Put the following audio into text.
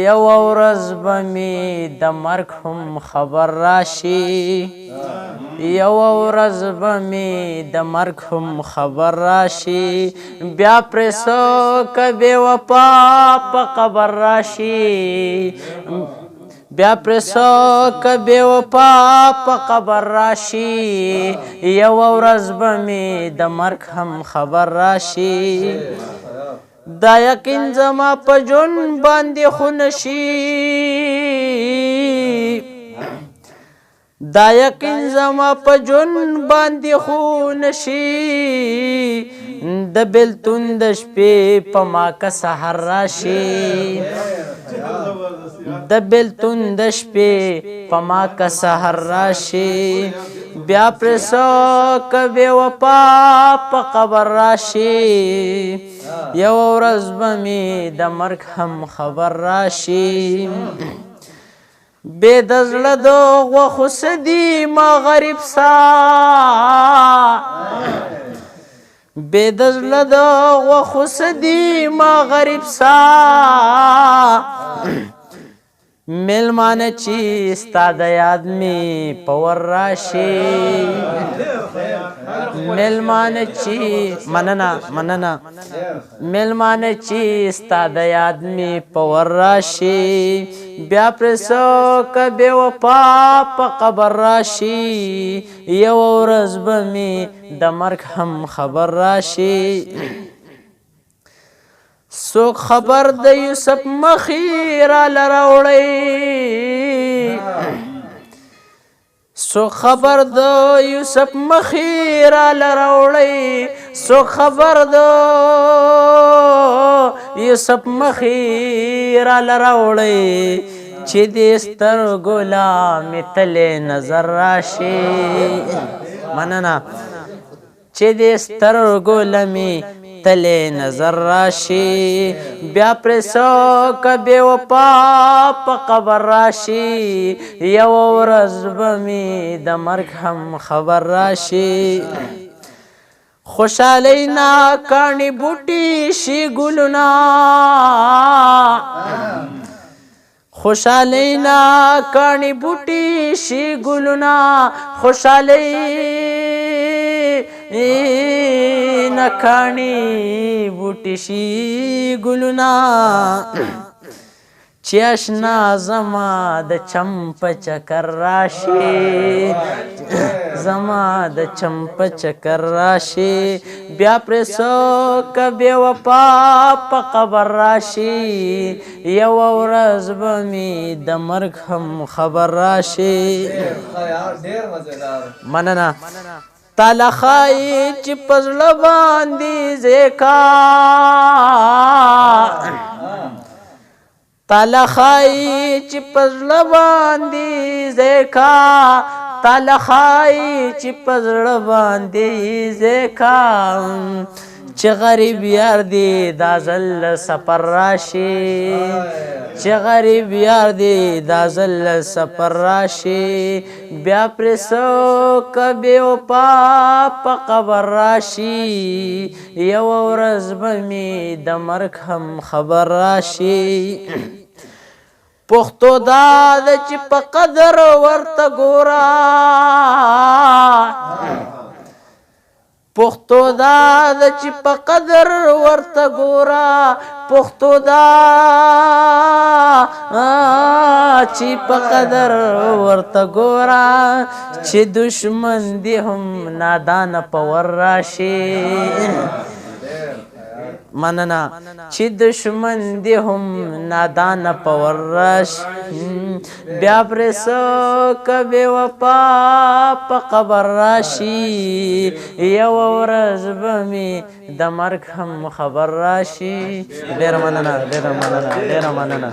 یو ورځ به مې د مرګ هم خبر راشي یو ورځ به مې د مرګ هم خبر راشي بیا پرې څوک بې وفا په قبر راشي بیا پرې څوک بې وفا په قبر راشي یو ورځ به مې د مرګ هم خبر راشي دا یقین زما په ژوند باندې خو نشي دا یقین زما په ژوند باندې خو نشي د بېلتون د شپې په ما که سحر راشي د بېلتون د شپې په ما که سحر راشي بیا پرې څوک بې وفا په قبر راشي یو ورځ به مې د مرګ هم خبر راشي بې د زړه د غوښو څه دي ما غریب سا بې د زړه د غوښو څه دي ما غریب سا میلمانه چې ستا د یاد مې په ور راشي میلمانه چې مننه میلمانه چې ستا د یاد مې په ور راشي بیا پرې څوک بې وفا په قبر راشي یو ورځ به مې د مرګ هم خبر راشي څوک خبر د یوسف مخې راله راوړی څوک خبر د یوسف مخې راله راوړی څوک خبر د یوسف مخې راله راوړی چې دې سترګو لا مې تلې نظر راشي مننه چې دې سترګو له مې تلې نظر راشي بیا پرې څوک بې وفا په قبر راشي یو ورځ به مې د مرګ هم خبر راشي خوشحالۍ نه کاڼي بوټي شي ګلونه خوشحالۍ نه کاڼي بوټي شي ګلونه خوشحالۍ نکاڼي بوټي شي ګلونه چې اشنا زما د چم په چکر راشي زما د چم په چکر راشي بیا پرې څوک بې وفا په قبر راشي یو ورځ به مې د مرګ هم خبر راشي مننه تاله ښایي چې په زړه باندې ځیکا تاله ښایي چې په زړه باندې ځیکا تاله ښایي چې په زړه باندې ځیکا چې غریب یار دی دا ځل سفر راشي چې غریب یار دی دا ځل سفر راشي بیا پرې څوک بې وفا په قبر راشي یو ورځ به مې د مرګ هم خبر راشي پښتو دا ده چې په قدر ورته ګوره پښتو دا ده چې په قدر ورته ګوره پښتو دا چې په قدر ورته ګوره چې دشمن دې هم نادانه په ور راشي مننه چې دشمن دې هم نادانه په ور راشي بیا پرې څوک بې وفا په قبر راشي یو ورځ به مې د مرګ هم خبر راشي ډېره مننه